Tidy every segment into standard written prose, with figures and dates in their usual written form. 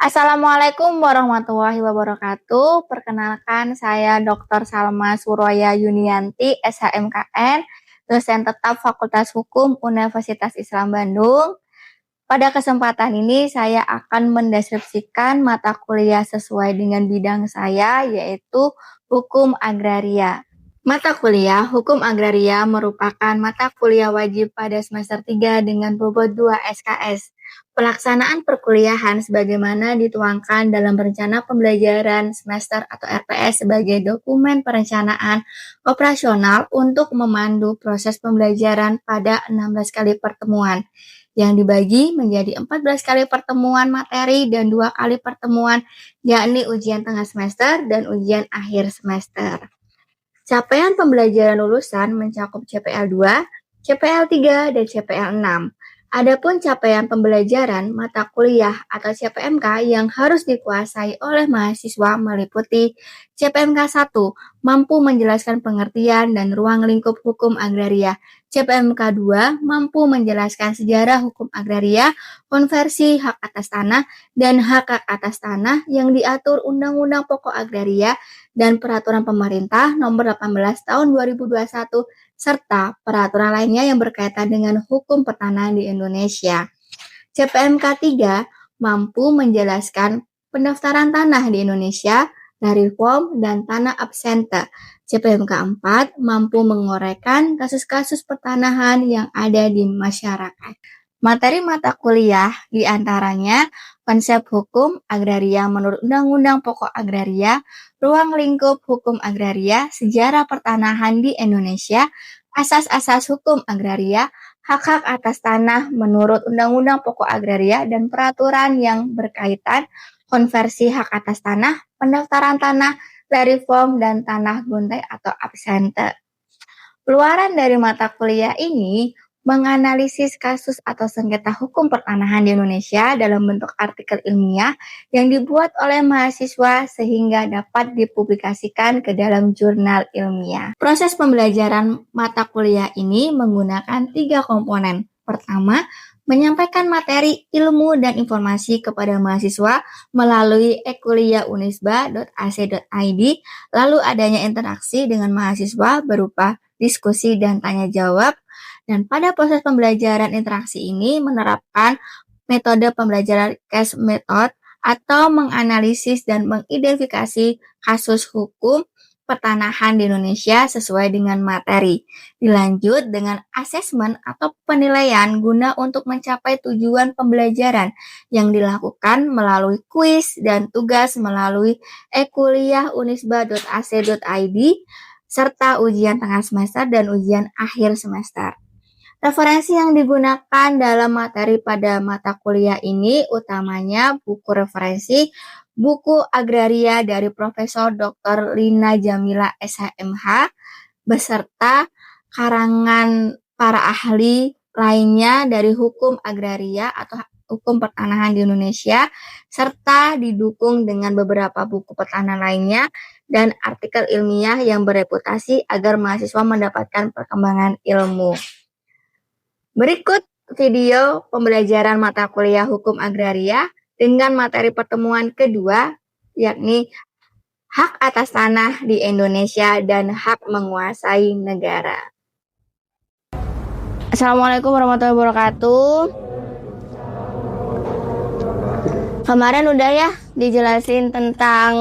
Assalamualaikum warahmatullahi wabarakatuh. Perkenalkan, saya Dr. Salma Suroya Yunianti, SHMKN, dosen tetap Fakultas Hukum Universitas Islam Bandung. Pada kesempatan ini, saya akan mendeskripsikan mata kuliah sesuai dengan bidang saya, yaitu Hukum Agraria. Mata kuliah Hukum Agraria merupakan mata kuliah wajib pada semester 3 dengan bobot 2 SKS. Pelaksanaan perkuliahan sebagaimana dituangkan dalam rencana pembelajaran semester atau RPS sebagai dokumen perencanaan operasional untuk memandu proses pembelajaran pada 16 kali pertemuan yang dibagi menjadi 14 kali pertemuan materi dan 2 kali pertemuan, yakni ujian tengah semester dan ujian akhir semester. Capaian pembelajaran lulusan mencakup CPL 2, CPL 3, dan CPL 6. Adapun capaian pembelajaran mata kuliah atau CPMK yang harus dikuasai oleh mahasiswa meliputi CPMK 1, mampu menjelaskan pengertian dan ruang lingkup hukum agraria. CPMK 2, mampu menjelaskan sejarah hukum agraria, konversi hak atas tanah, dan hak atas tanah yang diatur Undang-Undang Pokok Agraria dan Peraturan Pemerintah Nomor 18 Tahun 2021 serta peraturan lainnya yang berkaitan dengan hukum pertanahan di Indonesia. CPMK 3 mampu menjelaskan pendaftaran tanah di Indonesia, dari form dan tanah absente. CPMK 4 mampu menguraikan kasus-kasus pertanahan yang ada di masyarakat. Materi mata kuliah diantaranya konsep hukum agraria menurut Undang-Undang Pokok Agraria, ruang lingkup hukum agraria, sejarah pertanahan di Indonesia, asas-asas hukum agraria, hak-hak atas tanah menurut Undang-Undang Pokok Agraria dan peraturan yang berkaitan, konversi hak atas tanah, pendaftaran tanah, reform dan tanah guntai atau absente. Keluaran dari mata kuliah ini menganalisis kasus atau sengketa hukum pertanahan di Indonesia dalam bentuk artikel ilmiah yang dibuat oleh mahasiswa sehingga dapat dipublikasikan ke dalam jurnal ilmiah. Proses pembelajaran mata kuliah ini menggunakan 3 komponen. Pertama, menyampaikan materi, ilmu, dan informasi kepada mahasiswa melalui ekuliah.unisba.ac.id, lalu adanya interaksi dengan mahasiswa berupa diskusi dan tanya jawab. Dan pada proses pembelajaran interaksi ini menerapkan metode pembelajaran case method atau menganalisis dan mengidentifikasi kasus hukum pertanahan di Indonesia sesuai dengan materi. Dilanjut dengan asesmen atau penilaian guna untuk mencapai tujuan pembelajaran yang dilakukan melalui kuis dan tugas melalui ekuliah.unisba.ac.id serta ujian tengah semester dan ujian akhir semester. Referensi yang digunakan dalam materi pada mata kuliah ini utamanya buku referensi, buku agraria dari Profesor Dr. Lina Jamila SHMH, beserta karangan para ahli lainnya dari hukum agraria atau hukum pertanahan di Indonesia, serta didukung dengan beberapa buku pertanahan lainnya dan artikel ilmiah yang bereputasi agar mahasiswa mendapatkan perkembangan ilmu. Berikut video pembelajaran mata kuliah hukum agraria dengan materi pertemuan kedua, yakni hak atas tanah di Indonesia dan hak menguasai negara. Assalamualaikum warahmatullahi wabarakatuh. Kemarin udah ya dijelasin tentang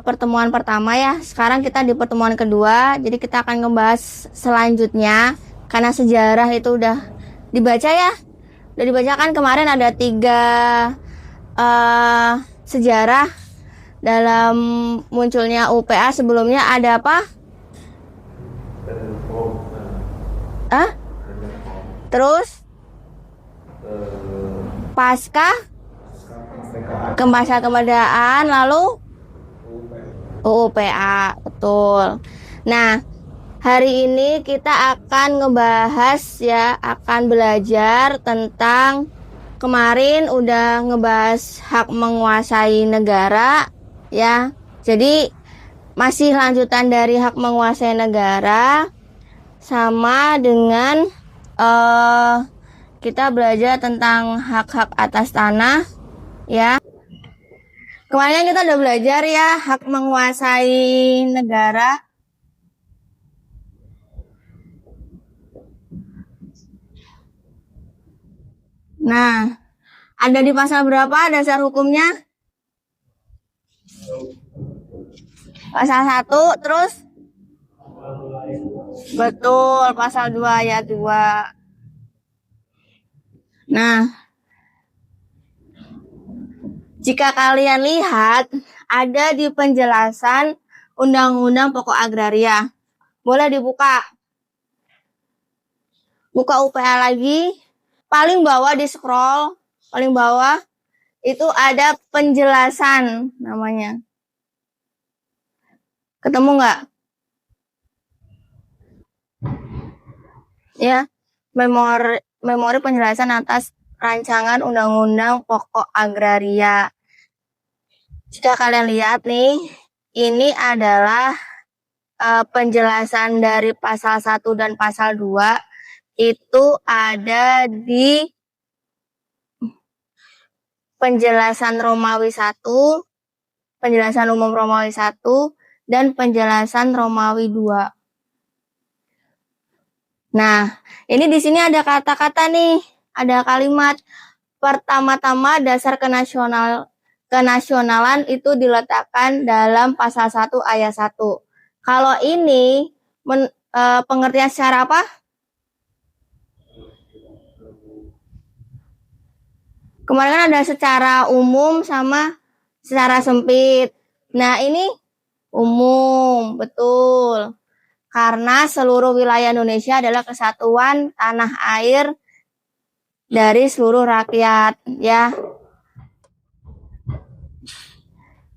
pertemuan pertama ya. Sekarang kita di pertemuan kedua, jadi kita akan ngebahas selanjutnya. Karena sejarah itu udah dibaca ya. Udah dibacakan kemarin ada 3 sejarah dalam munculnya UPA. Sebelumnya ada apa? Terus pasca masa kemerdekaan, lalu UPA, betul. Nah, hari ini kita akan ngebahas ya, akan belajar tentang kemarin udah ngebahas hak menguasai negara ya. Jadi masih lanjutan dari hak menguasai negara sama dengan kita belajar tentang hak-hak atas tanah Ya. Kemarin kita udah belajar ya hak menguasai negara. Nah, ada di pasal berapa dasar hukumnya? Pasal 1, terus? Betul, pasal 2 ayat 2. Nah, jika kalian lihat, ada di penjelasan Undang-Undang Pokok Agraria. Boleh dibuka. Buka UPA lagi. Paling bawah di scroll. Paling bawah itu ada penjelasan namanya. Ketemu nggak? Ya, memori penjelasan atas rancangan Undang-Undang Pokok Agraria. Jika kalian lihat nih, ini adalah penjelasan dari pasal 1 dan pasal 2 itu ada di penjelasan Romawi 1, penjelasan umum Romawi 1, dan penjelasan Romawi 2. Nah, ini di sini ada kata-kata nih, ada kalimat. Pertama-tama dasar kenasionalan itu diletakkan dalam pasal 1 ayat 1. Kalau ini pengertian secara apa? Kemarin kan ada secara umum sama secara sempit. Nah, ini umum, betul. Karena seluruh wilayah Indonesia adalah kesatuan tanah air dari seluruh rakyat, ya.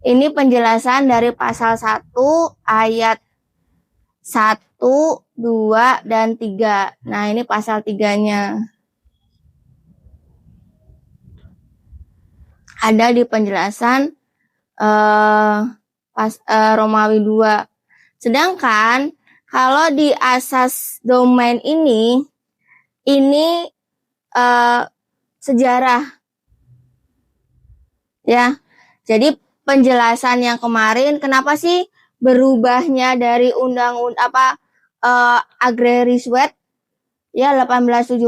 Ini penjelasan dari pasal 1 ayat 1, 2, dan 3. Nah, ini pasal 3-nya. Ada di penjelasan Romawi 2. Sedangkan kalau di asas domain ini sejarah, ya. Jadi penjelasan yang kemarin, kenapa sih berubahnya dari undang-undang Agraris Wet ya 1870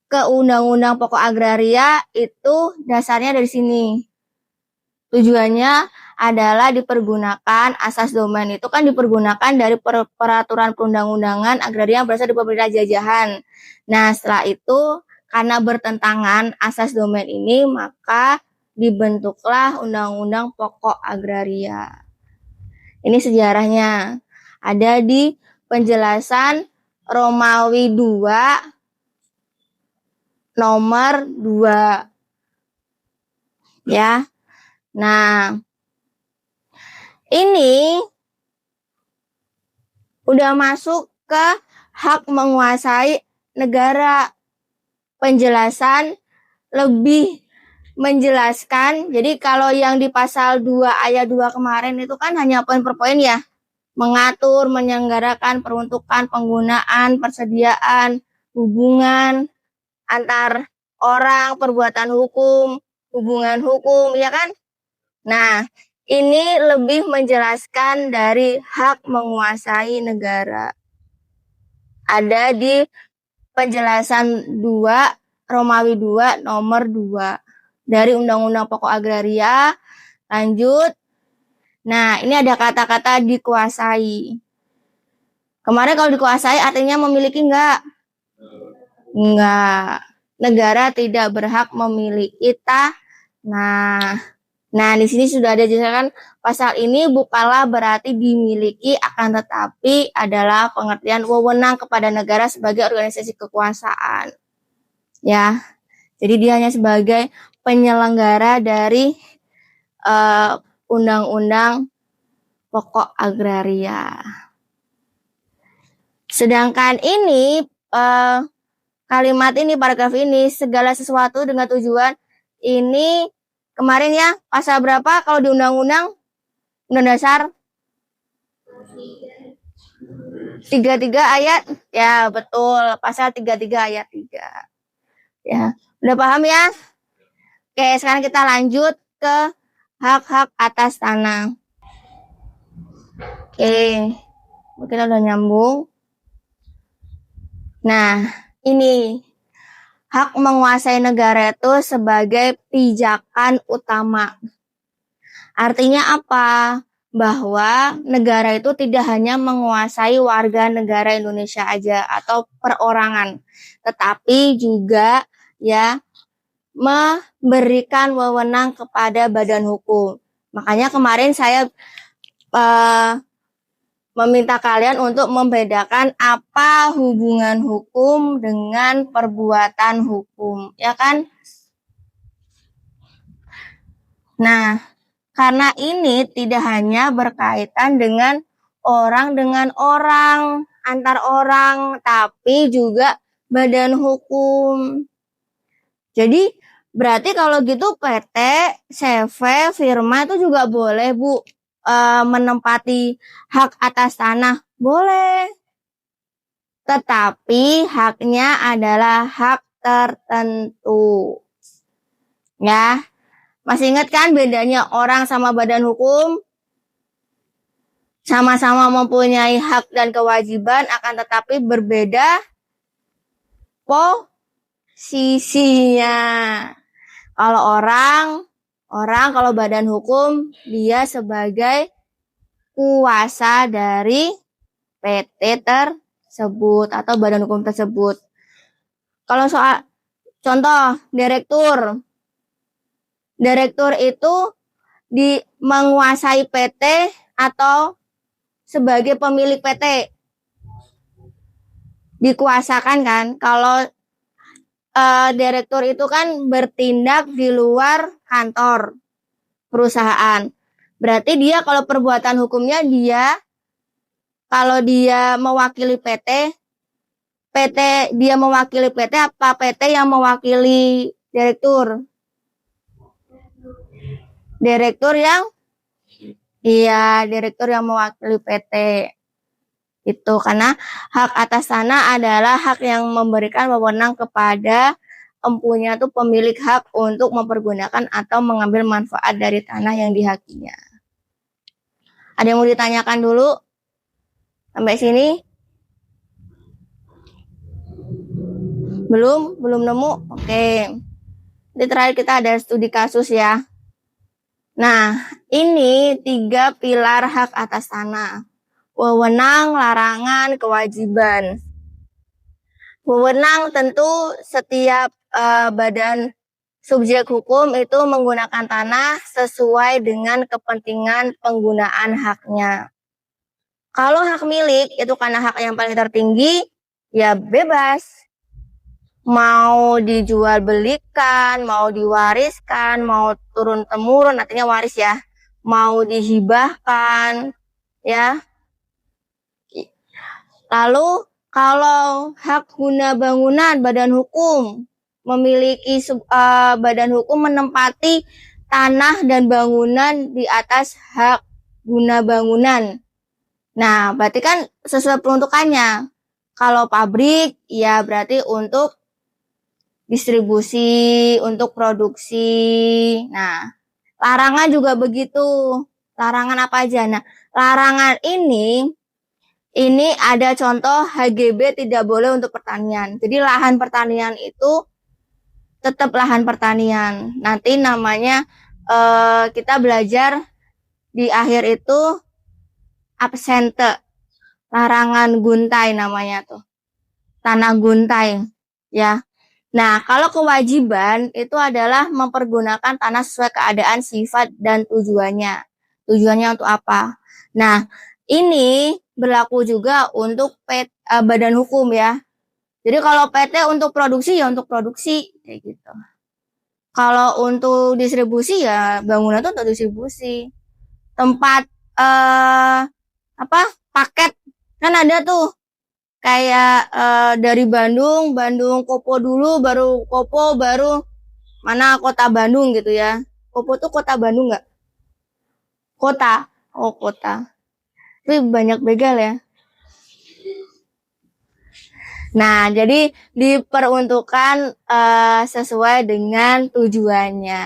ke Undang-Undang Pokok Agraria, itu dasarnya dari sini. Tujuannya adalah dipergunakan asas domain itu kan dipergunakan dari peraturan perundang-undangan agraria yang berasal dari pemerintah jajahan. Nah, setelah itu karena bertentangan asas domain ini, maka dibentuklah Undang-Undang Pokok Agraria. Ini sejarahnya. Ada di penjelasan Romawi 2 nomor 2. Ya. Nah, ini udah masuk ke hak menguasai negara. Penjelasan lebih menjelaskan. Jadi kalau yang di pasal 2 ayat 2 kemarin itu kan hanya poin per poin ya. Mengatur, menyelenggarakan, peruntukan, penggunaan, persediaan, hubungan antar orang, perbuatan hukum, hubungan hukum, ya kan? Nah, ini lebih menjelaskan dari hak menguasai negara. Ada di penjelasan 2 Romawi 2 nomor 2 dari Undang-Undang Pokok Agraria. Lanjut. Nah, ini ada kata-kata dikuasai. Kemarin kalau dikuasai artinya memiliki enggak? Enggak. Negara tidak berhak memiliki Nah, di sini sudah ada jelaskan pasal ini bukanlah berarti dimiliki, akan tetapi adalah pengertian wewenang kepada negara sebagai organisasi kekuasaan. Ya. Jadi dia hanya sebagai penyelenggara dari Undang-Undang Pokok Agraria. Sedangkan ini kalimat ini, paragraf ini, segala sesuatu dengan tujuan ini kemarin ya, pasal berapa kalau di undang-undang dasar? 33 ayat, ya betul, pasal 33 ayat 3. Ya, udah paham ya? Oke, sekarang kita lanjut ke hak-hak atas tanah. Oke, kita udah nyambung. Nah, ini hak menguasai negara itu sebagai pijakan utama. Artinya apa? Bahwa negara itu tidak hanya menguasai warga negara Indonesia aja atau perorangan, tetapi juga ya memberikan wewenang kepada badan hukum. Makanya kemarin saya meminta kalian untuk membedakan apa hubungan hukum dengan perbuatan hukum, ya kan? Nah, karena ini tidak hanya berkaitan dengan orang, antar orang, tapi juga badan hukum. Jadi, berarti kalau gitu PT, CV, firma itu juga boleh, Bu, menempati hak atas tanah. Boleh. Tetapi haknya adalah hak tertentu. Ya. Masih ingat kan bedanya orang sama badan hukum? Sama-sama mempunyai hak dan kewajiban, akan tetapi berbeda posisinya. Kalau orang kalau badan hukum dia sebagai kuasa dari PT tersebut atau badan hukum tersebut. Kalau soal contoh direktur itu menguasai PT atau sebagai pemilik PT. Dikuasakan kan? Kalau direktur itu kan bertindak di luar kantor perusahaan. Berarti dia kalau perbuatan hukumnya kalau dia mewakili PT dia mewakili PT apa PT yang mewakili direktur? Direktur yang mewakili PT. Itu karena hak atas tanah adalah hak yang memberikan wewenang kepada empunya tuh pemilik hak untuk mempergunakan atau mengambil manfaat dari tanah yang dihakinya. Ada yang mau ditanyakan dulu? Sampai sini? Belum nemu? Oke. Jadi terakhir kita ada studi kasus ya. Nah, ini 3 pilar hak atas tanah. Wewenang, larangan, kewajiban. Wewenang tentu setiap badan subjek hukum itu menggunakan tanah sesuai dengan kepentingan penggunaan haknya. Kalau hak milik itu karena hak yang paling tertinggi, ya bebas. Mau dijual belikan, mau diwariskan, mau turun-temurun, artinya waris ya. Mau dihibahkan, ya. Lalu kalau hak guna bangunan, badan hukum memiliki badan hukum menempati tanah dan bangunan di atas hak guna bangunan. Nah, berarti kan sesuai peruntukannya. Kalau pabrik, ya berarti untuk distribusi, untuk produksi. Nah, larangan juga begitu. Larangan apa aja? Nah, larangan ini ada contoh HGB tidak boleh untuk pertanian. Jadi lahan pertanian itu tetap lahan pertanian. Nanti namanya kita belajar di akhir itu absente. Larangan guntai namanya tuh. Tanah guntai ya. Nah, kalau kewajiban itu adalah mempergunakan tanah sesuai keadaan, sifat, dan tujuannya. Tujuannya untuk apa? Nah, ini berlaku juga untuk badan hukum ya. Jadi kalau PT untuk produksi ya untuk produksi kayak gitu. Kalau untuk distribusi ya bangunan itu untuk distribusi. Tempat paket kan ada tuh kayak dari Bandung Kopo dulu, baru Kopo, baru mana kota Bandung gitu ya. Kopo tuh kota Bandung nggak? Kota. Oh, kota. Tapi banyak begal ya. Nah, jadi diperuntukkan sesuai dengan tujuannya.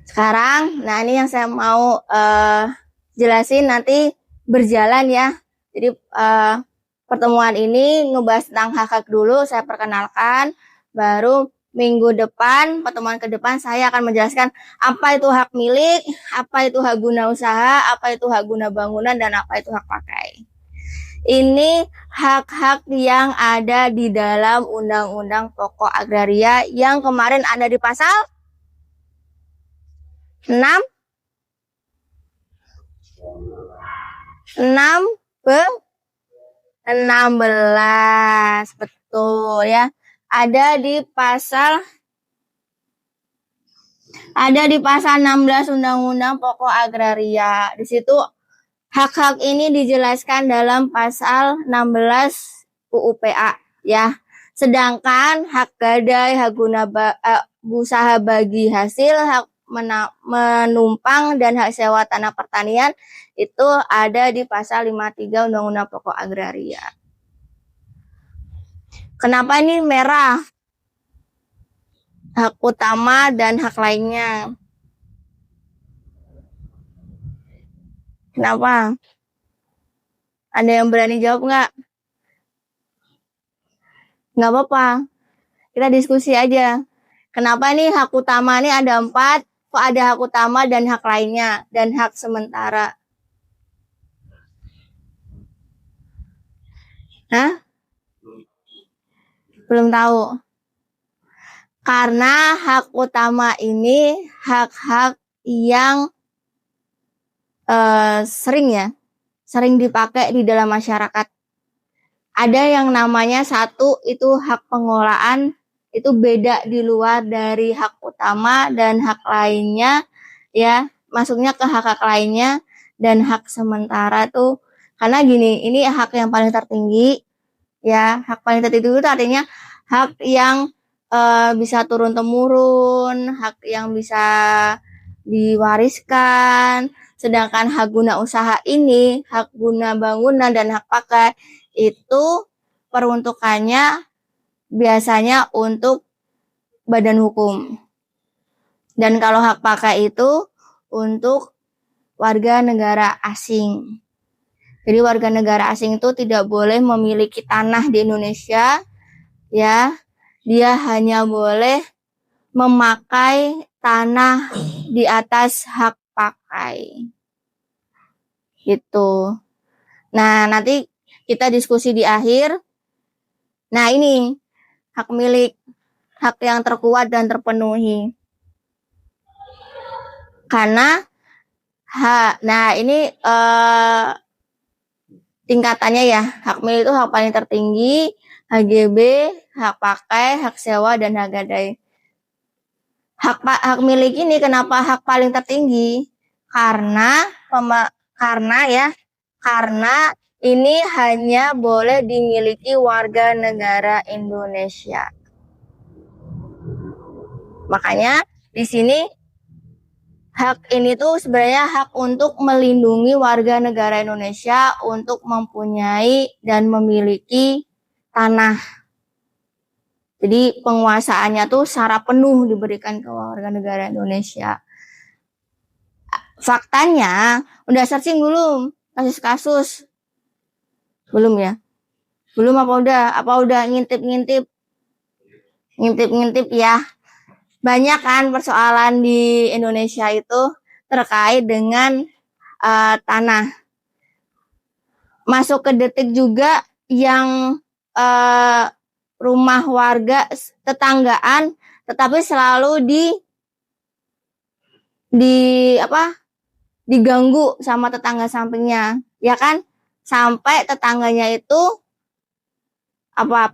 Sekarang, nah ini yang saya mau jelasin nanti berjalan ya. Jadi pertemuan ini ngebahas tentang hak-hak dulu, saya perkenalkan, baru minggu depan, pertemuan ke depan saya akan menjelaskan apa itu hak milik, apa itu hak guna usaha, apa itu hak guna bangunan, dan apa itu hak pakai. Ini hak-hak yang ada di dalam Undang-Undang Pokok Agraria yang kemarin ada di pasal 6 16, betul ya. Ada di pasal 16 Undang-Undang Pokok Agraria. Di situ hak-hak ini dijelaskan dalam pasal 16 UUPA ya. Sedangkan hak gadai, hak guna usaha bagi hasil, hak menumpang, dan hak sewa tanah pertanian itu ada di pasal 53 Undang-Undang Pokok Agraria. Kenapa ini merah? Hak utama dan hak lainnya. Kenapa? Ada yang berani jawab nggak? Nggak apa-apa. Kita diskusi aja. Kenapa nih hak utama nih ada 4? Kok ada hak utama dan hak lainnya? Dan hak sementara? Hah? Belum tahu. Karena hak utama ini hak-hak yang sering dipakai di dalam masyarakat. Ada yang namanya satu itu hak pengelolaan, itu beda di luar dari hak utama, dan hak lainnya ya masuknya ke hak-hak lainnya. Dan hak sementara tuh karena gini, ini hak yang paling tertinggi ya. Hak paling tertinggi itu artinya hak yang bisa turun temurun, hak yang bisa diwariskan. Sedangkan hak guna usaha ini, hak guna bangunan dan hak pakai itu peruntukannya biasanya untuk badan hukum. Dan kalau hak pakai itu untuk warga negara asing. Jadi warga negara asing itu tidak boleh memiliki tanah di Indonesia ya. Dia hanya boleh memakai tanah di atas hak pakai. Gitu. Nah, nanti kita diskusi di akhir. Nah, ini hak milik, hak yang terkuat dan terpenuhi. Karena nah ini tingkatannya ya. Hak milik itu hak paling tertinggi, HGB, hak pakai, hak sewa, dan hak gadai. Hak milik ini kenapa hak paling tertinggi? Karena ini hanya boleh dimiliki warga negara Indonesia. Makanya di sini hak ini tuh sebenarnya hak untuk melindungi warga negara Indonesia untuk mempunyai dan memiliki tanah. Jadi penguasaannya tuh secara penuh diberikan ke warga negara Indonesia. Faktanya, udah searching belum kasus-kasus? Belum ya? Belum apa udah? Apa udah ngintip-ngintip? Ngintip-ngintip ya. Banyak kan persoalan di Indonesia itu terkait dengan tanah. Masuk ke detik juga yang rumah warga tetanggaan, tetapi selalu diganggu sama tetangga sampingnya, ya kan? Sampai tetangganya itu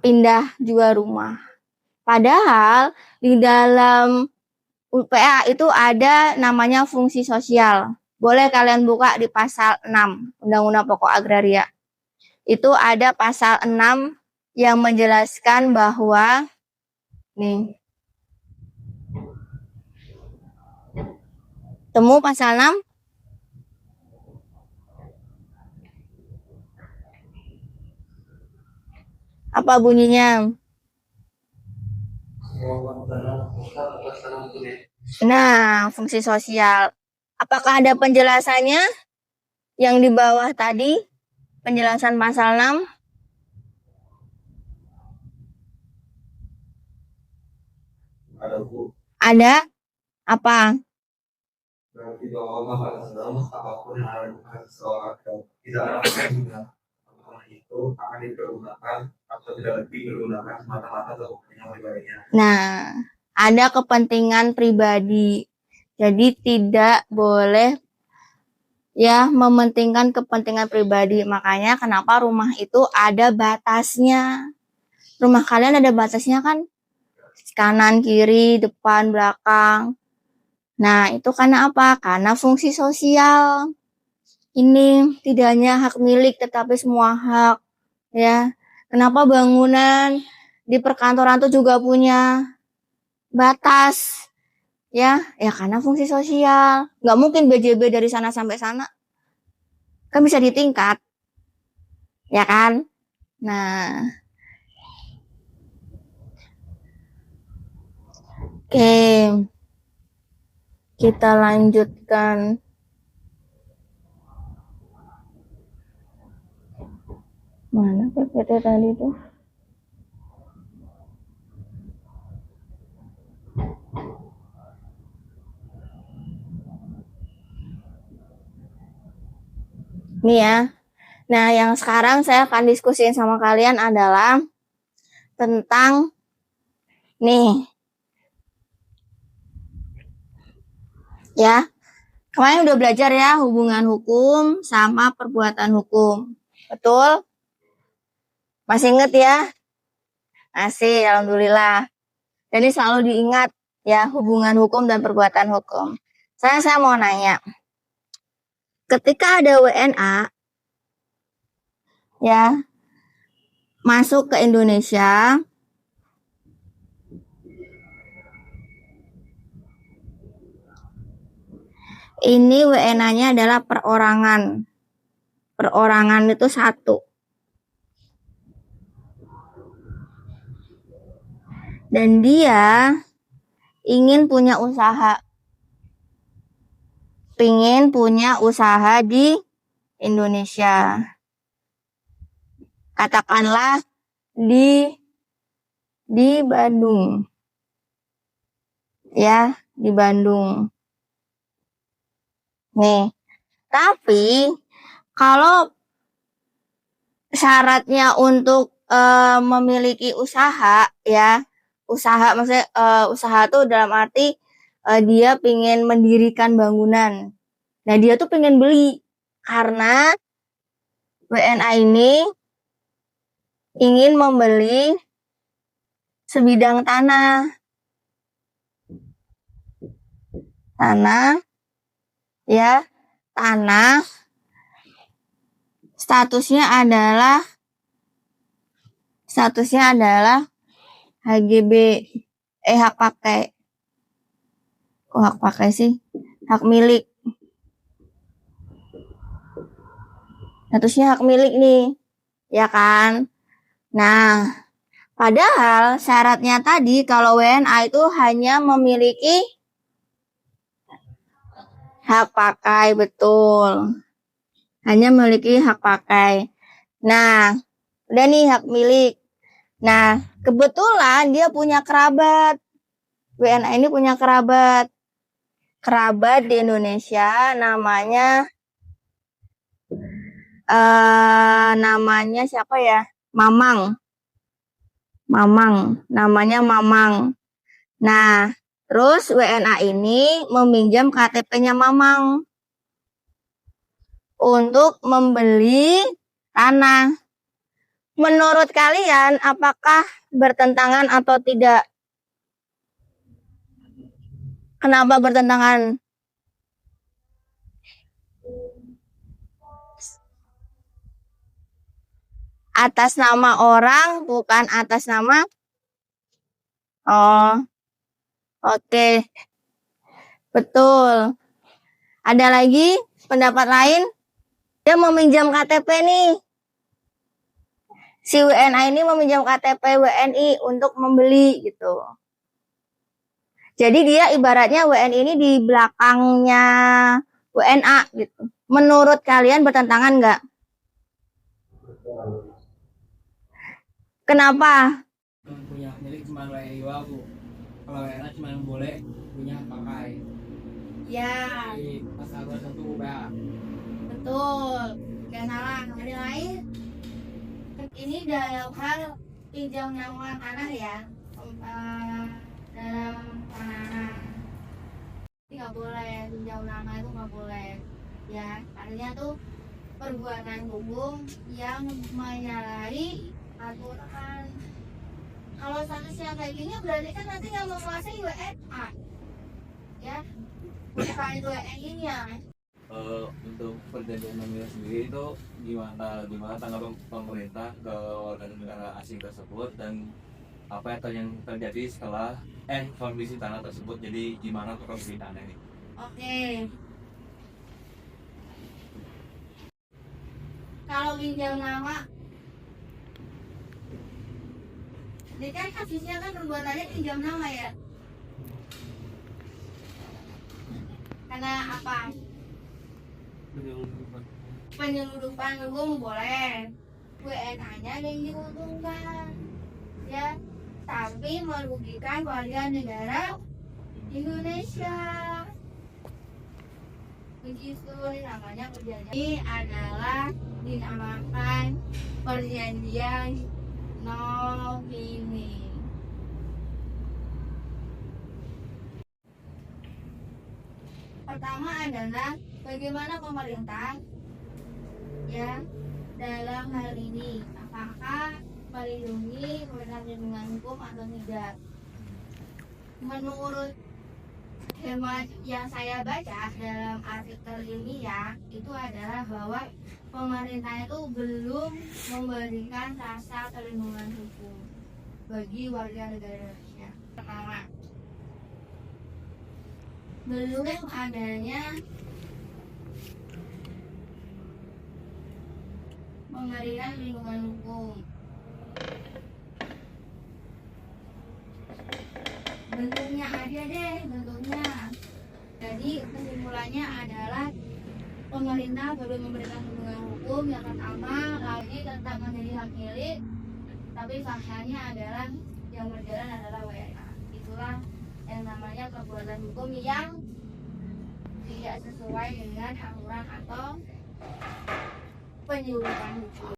pindah juga rumah. Padahal di dalam UPA itu ada namanya fungsi sosial. Boleh kalian buka di pasal 6 Undang-Undang Pokok Agraria. Itu ada pasal 6 yang menjelaskan bahwa nih. Temu pasal 6? Apa bunyinya? Nah, fungsi sosial. Apakah ada penjelasannya yang di bawah tadi? Penjelasan pasal 6? Ada, Bu. Ada? Apa? Berarti bahwa apapun yang ada di seseorang tidak ada itu akan dipergunakan atau tidak lebih digunakan semata-mata untuk kepentingan pribadinya. Nah, ada kepentingan pribadi. Jadi tidak boleh ya mementingkan kepentingan pribadi. Makanya kenapa rumah itu ada batasnya. Rumah kalian ada batasnya kan? Kanan, kiri, depan, belakang. Nah, itu karena apa? Karena fungsi sosial. Ini tidak hanya hak milik tetapi semua hak, ya. Kenapa bangunan di perkantoran itu juga punya batas, ya? Ya karena fungsi sosial. Nggak mungkin BJB dari sana sampai sana. Kan bisa ditingkat, ya kan? Nah, oke. Kita lanjutkan. Mana PPT tadi tuh? Nih ya. Nah, yang sekarang saya akan diskusiin sama kalian adalah tentang nih. Ya. Kemarin udah belajar ya hubungan hukum sama perbuatan hukum. Betul? Masih inget ya? Masih, alhamdulillah. Jadi selalu diingat ya hubungan hukum dan perbuatan hukum. Saya mau nanya. Ketika ada WNA ya masuk ke Indonesia, ini WNA-nya adalah perorangan. Perorangan itu satu. Dan dia ingin punya usaha. Ingin punya usaha di Indonesia. Katakanlah di Bandung. Ya, di Bandung. Nih. Tapi kalau syaratnya untuk memiliki usaha ya, usaha maksudnya usaha tuh dalam arti dia pengen mendirikan bangunan. Nah, dia tuh pengen beli karena WNA ini ingin membeli sebidang tanah. Tanah ya, tanah statusnya adalah HGB, hak pakai. Kok hak pakai sih? Hak milik. Statusnya hak milik nih, ya kan? Nah, padahal syaratnya tadi kalau WNA itu hanya memiliki hak pakai, betul. Hanya memiliki hak pakai. Nah, udah nih hak milik. Nah, kebetulan dia punya kerabat. WNA ini punya kerabat. Kerabat di Indonesia namanya siapa ya? Mamang. Namanya Mamang. Nah, terus WNA ini meminjam KTP-nya Mamang untuk membeli tanah. Menurut kalian apakah bertentangan atau tidak? Kenapa bertentangan? Atas nama orang, bukan atas nama. Oh, oke. Betul. Ada lagi pendapat lain? Dia meminjam KTP nih. si WNA ini meminjam KTP WNI untuk membeli gitu. Jadi dia ibaratnya WNI ini di belakangnya WNA gitu. Menurut kalian bertentangan nggak? Kenapa? Punya milik cuma WNI doang, Bu. Kalau WNA cuma boleh punya pakai. Ya, Di pasal 21 UPA. betul. Gak salah. Ada lain? Ini dalam hal pinjam nyawa tanah ya. Dalam tanah. Ini nggak boleh, pinjam nama itu nggak boleh. Ya, artinya tuh perbuatan hukum yang menyalahi aturan. Kalau statusnya kayak gini berarti kan nanti yang menguasai WNA, ya, bukan WNI-nya. Untuk perjanjian nominal sendiri itu gimana tanggapan pemerintah ke warga negara asing tersebut, dan apa yang terjadi setelah kondisi tanah tersebut, jadi gimana untuk kondisi tanah ini? Oke. Kalau pinjam nama, ini kan kasusnya kan perbuatannya pinjam nama ya. Karena apa? Penyeludupan hukum boleh, WNA-nya yang diuntungkan, ya, tapi merugikan warga negara Indonesia. Begitu namanya perjanjian. Ini adalah dinamakan perjanjian nomini. Pertama adalah bagaimana pemerintah, ya, dalam hal ini apakah melindungi perlindungan hukum atau tidak. Menurut hemat yang saya baca dalam artikel ini ya, itu adalah bahwa pemerintah itu belum memberikan rasa perlindungan hukum bagi warga negara Indonesia. Pertama, belum adanya memberikan perlindungan hukum. Bentuknya aja deh, bentuknya. Jadi kesimpulannya adalah pemerintah belum memberikan perlindungan hukum yang pertama, lagi tetap menjadi hak milik, tapi faktanya adalah yang berjalan adalah WNA. Itulah yang namanya perbuatan hukum yang tidak sesuai dengan aturan atau penyuluhan hukum.